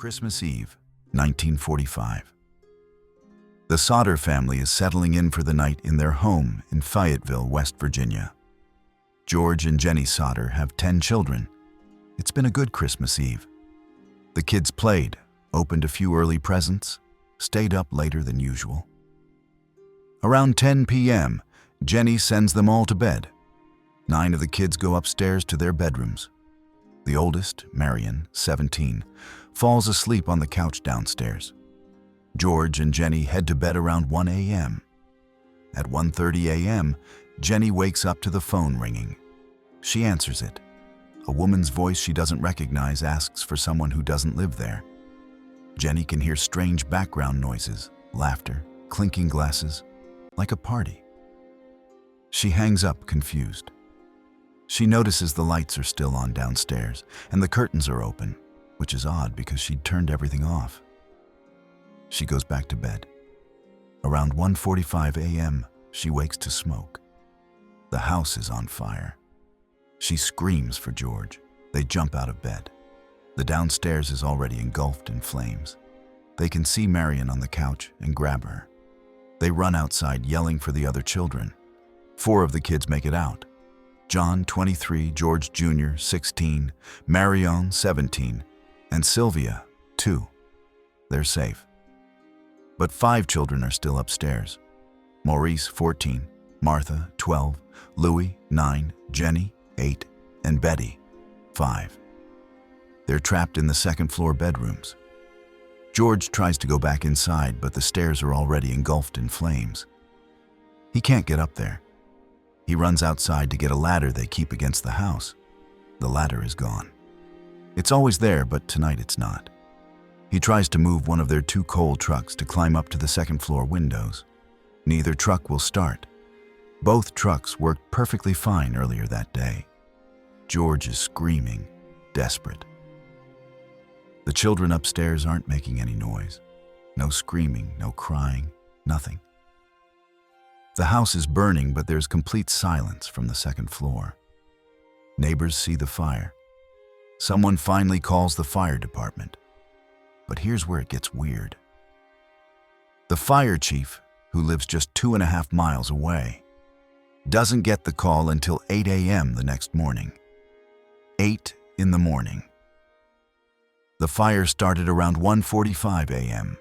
Christmas Eve, 1945. The Sodder family is settling in for the night in their home in Fayetteville, West Virginia. George and Jennie Sodder have 10 children. It's been a good Christmas Eve. The kids played, opened a few early presents, stayed up later than usual. Around 10 p.m., Jennie sends them all to bed. 9 of the kids go upstairs to their bedrooms. The oldest, Marion, 17, falls asleep on the couch downstairs. George and Jennie head to bed around 1 a.m. At 1:30 a.m., Jennie wakes up to the phone ringing. She answers it. A woman's voice she doesn't recognize asks for someone who doesn't live there. Jennie can hear strange background noises, laughter, clinking glasses, like a party. She hangs up, confused. She notices the lights are still on downstairs, and the curtains are open, which is odd because she'd turned everything off. She goes back to bed. Around 1:45 a.m., she wakes to smoke. The house is on fire. She screams for George. They jump out of bed. The downstairs is already engulfed in flames. They can see Marion on the couch and grab her. They run outside yelling for the other children. 4 of the kids make it out. John, 23, George Jr., 16, Marion, 17, and Sylvia, 2. They're safe. But 5 children are still upstairs. Maurice, 14, Martha, 12, Louis, 9, Jennie, 8, and Betty, 5. They're trapped in the second-floor bedrooms. George tries to go back inside, but the stairs are already engulfed in flames. He can't get up there. He runs outside to get a ladder they keep against the house. The ladder is gone. It's always there, but tonight it's not. He tries to move one of their 2 coal trucks to climb up to the second-floor windows. Neither truck will start. Both trucks worked perfectly fine earlier that day. George is screaming, desperate. The children upstairs aren't making any noise. No screaming, no crying, nothing. The house is burning, but there's complete silence from the second floor. Neighbors see the fire. Someone finally calls the fire department. But here's where it gets weird. The fire chief, who lives just 2.5 miles away, doesn't get the call until 8 a.m. the next morning. 8 in the morning. The fire started around 1:45 a.m.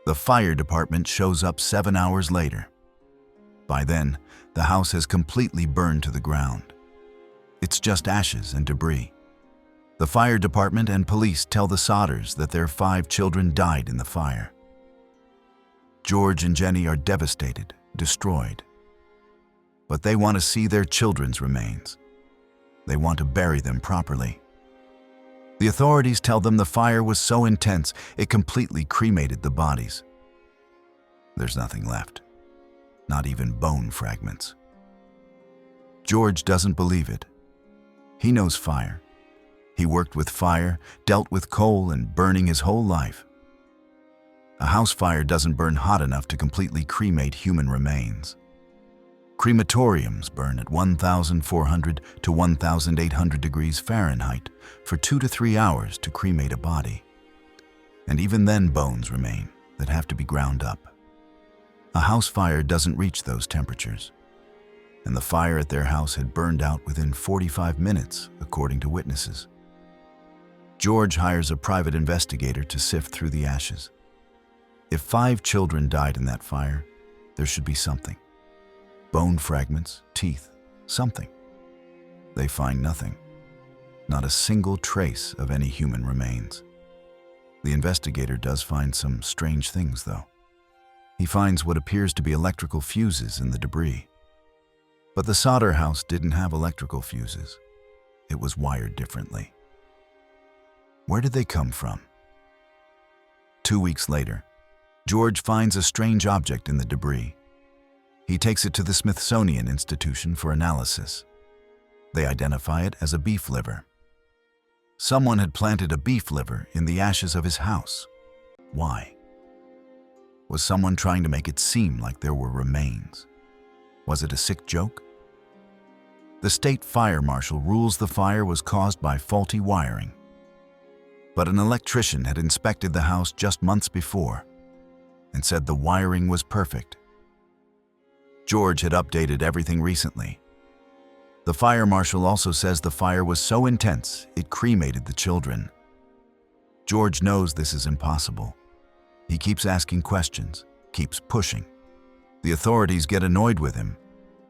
The fire department shows up 7 hours later. By then, the house has completely burned to the ground. It's just ashes and debris. The fire department and police tell the Sodders that their 5 children died in the fire. George and Jennie are devastated, destroyed. But they want to see their children's remains. They want to bury them properly. The authorities tell them the fire was so intense it completely cremated the bodies. There's nothing left. Not even bone fragments. George doesn't believe it. He knows fire. He worked with fire, dealt with coal and burning his whole life. A house fire doesn't burn hot enough to completely cremate human remains. Crematoriums burn at 1,400 to 1,800 degrees Fahrenheit for 2 to 3 hours to cremate a body. And even then bones remain that have to be ground up. A house fire doesn't reach those temperatures, and the fire at their house had burned out within 45 minutes, according to witnesses. George hires a private investigator to sift through the ashes. If 5 children died in that fire, there should be something. Bone fragments, teeth, something. They find nothing. Not a single trace of any human remains. The investigator does find some strange things, though. He finds what appears to be electrical fuses in the debris. But the Sodder house didn't have electrical fuses. It was wired differently. Where did they come from? 2 weeks later, George finds a strange object in the debris. He takes it to the Smithsonian Institution for analysis. They identify it as a beef liver. Someone had planted a beef liver in the ashes of his house. Why? Was someone trying to make it seem like there were remains? Was it a sick joke? The state fire marshal rules the fire was caused by faulty wiring. but an electrician had inspected the house just months before and said the wiring was perfect. George had updated everything recently. The fire marshal also says the fire was so intense it cremated the children. George knows this is impossible. He keeps asking questions, keeps pushing. The authorities get annoyed with him,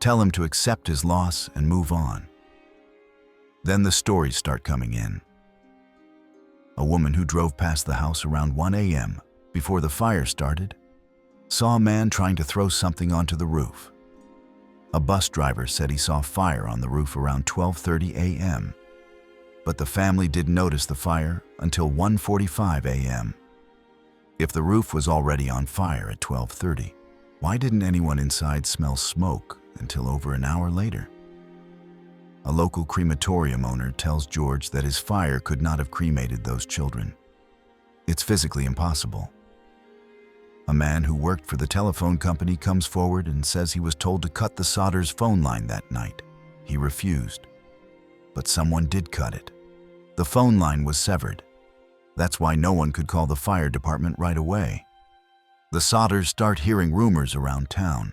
tell him to accept his loss and move on. Then the stories start coming in. A woman who drove past the house around 1 a.m. before the fire started saw a man trying to throw something onto the roof. A bus driver said he saw fire on the roof around 12:30 a.m., but the family didn't notice the fire until 1:45 a.m. If the roof was already on fire at 12:30, why didn't anyone inside smell smoke until over an hour later? A local crematorium owner tells George that his fire could not have cremated those children. It's physically impossible. A man who worked for the telephone company comes forward and says he was told to cut the Sodders' phone line that night. He refused. But someone did cut it. The phone line was severed. That's why no one could call the fire department right away. The Sodders start hearing rumors around town.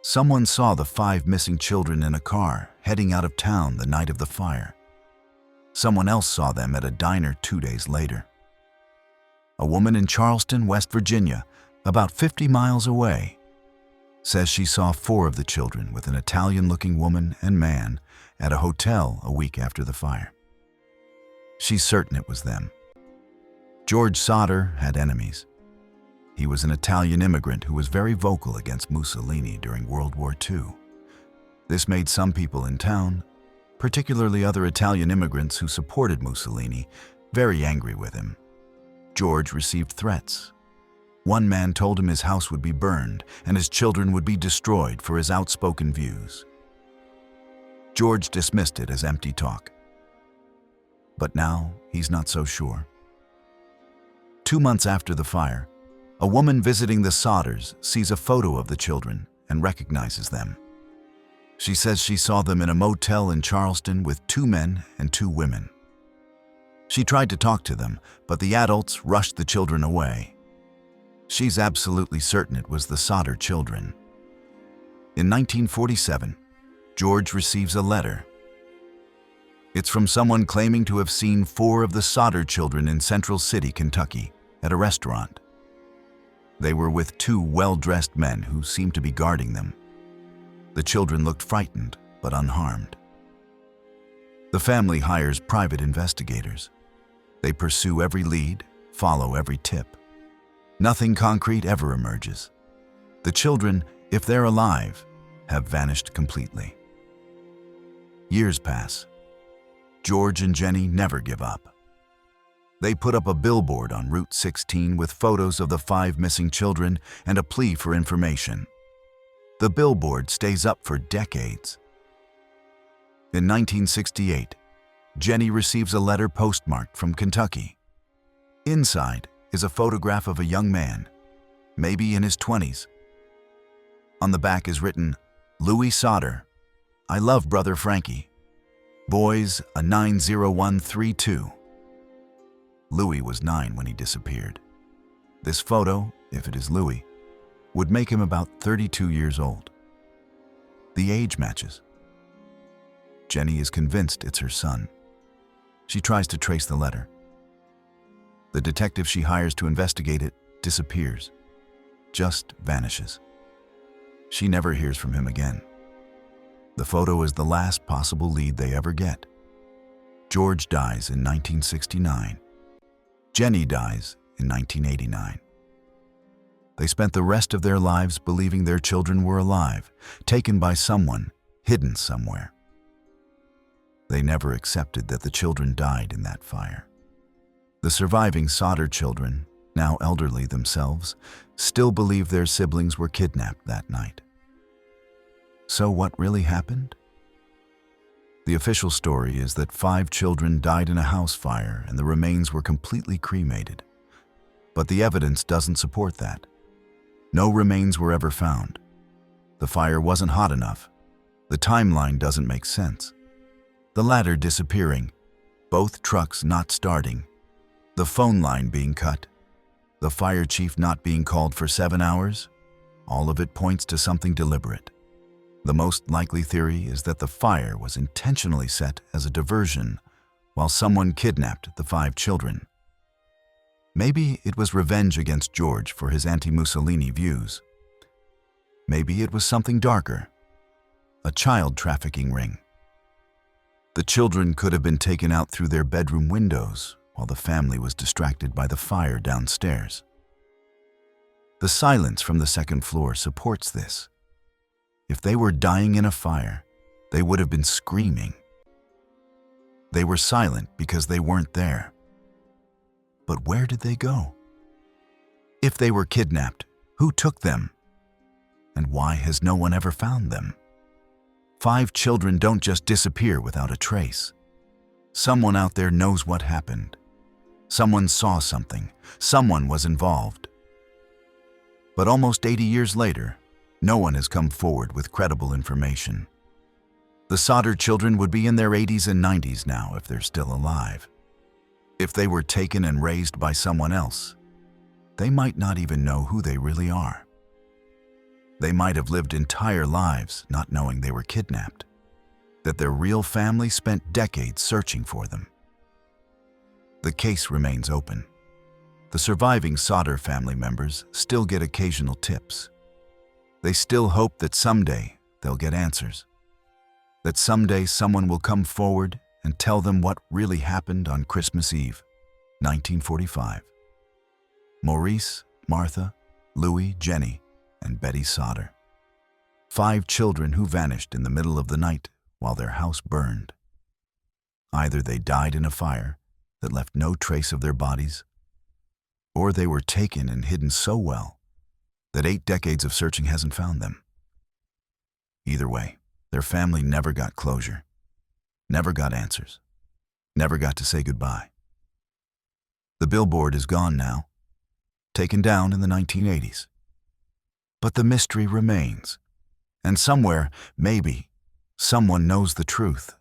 Someone saw the 5 missing children in a car heading out of town the night of the fire. Someone else saw them at a diner 2 days later. A woman in Charleston, West Virginia, about 50 miles away, says she saw 4 of the children with an Italian-looking woman and man at a hotel a week after the fire. She's certain it was them. George Sodder had enemies. He was an Italian immigrant who was very vocal against Mussolini during World War II. This made some people in town, particularly other Italian immigrants who supported Mussolini, very angry with him. George received threats. One man told him his house would be burned and his children would be destroyed for his outspoken views. George dismissed it as empty talk. But now he's not so sure. 2 months after the fire, a woman visiting the Sodders sees a photo of the children and recognizes them. She says she saw them in a motel in Charleston with 2 men and 2 women. She tried to talk to them, but the adults rushed the children away. She's absolutely certain it was the Sodder children. In 1947, George receives a letter. It's from someone claiming to have seen 4 of the Sodder children in Central City, Kentucky, at a restaurant. They were with 2 well-dressed men who seemed to be guarding them. The children looked frightened, but unharmed. The family hires private investigators. They pursue every lead, follow every tip. Nothing concrete ever emerges. The children, if they're alive, have vanished completely. Years pass. George and Jennie never give up. They put up a billboard on Route 16 with photos of the 5 missing children and a plea for information. The billboard stays up for decades. In 1968, Jennie receives a letter postmarked from Kentucky. Inside is a photograph of a young man, maybe in his 20s. On the back is written, "Louis Sodder. I love brother Frankie. Boys, a 90132. Louis was 9 when he disappeared. This photo, if it is Louis, would make him about 32 years old. The age matches. Jennie is convinced it's her son. She tries to trace the letter. The detective she hires to investigate it disappears, just vanishes. She never hears from him again. The photo is the last possible lead they ever get. George dies in 1969. Jennie dies in 1989. They spent the rest of their lives believing their children were alive, taken by someone, hidden somewhere. They never accepted that the children died in that fire. The surviving Sodder children, now elderly themselves, still believe their siblings were kidnapped that night. So what really happened? The official story is that 5 children died in a house fire and the remains were completely cremated. But the evidence doesn't support that. No remains were ever found. The fire wasn't hot enough. The timeline doesn't make sense. The ladder disappearing, both trucks not starting, The phone line being cut, the fire chief not being called for 7 hours, all of it points to something deliberate. The most likely theory is that the fire was intentionally set as a diversion while someone kidnapped the 5 children. Maybe it was revenge against George for his anti-Mussolini views. Maybe it was something darker, a child trafficking ring. The children could have been taken out through their bedroom windows while the family was distracted by the fire downstairs. The silence from the second floor supports this. If they were dying in a fire, they would have been screaming. They were silent because they weren't there. But where did they go? If they were kidnapped, who took them? And why has no one ever found them? 5 children don't just disappear without a trace. Someone out there knows what happened. Someone saw something. Someone was involved. But almost 80 years later, no one has come forward with credible information. The Sodder children would be in their 80s and 90s now if they're still alive. If they were taken and raised by someone else, they might not even know who they really are. They might have lived entire lives not knowing they were kidnapped, that their real family spent decades searching for them. The case remains open. The surviving Sodder family members still get occasional tips. They still hope that someday they'll get answers, that someday someone will come forward and tell them what really happened on Christmas Eve, 1945. Maurice, Martha, Louis, Jennie, and Betty Sodder. 5 children who vanished in the middle of the night while their house burned. Either they died in a fire that left no trace of their bodies, or they were taken and hidden so well that 8 decades of searching hasn't found them. Either way, their family never got closure, never got answers, never got to say goodbye. The billboard is gone now, taken down in the 1980s. But the mystery remains, and somewhere, maybe, someone knows the truth.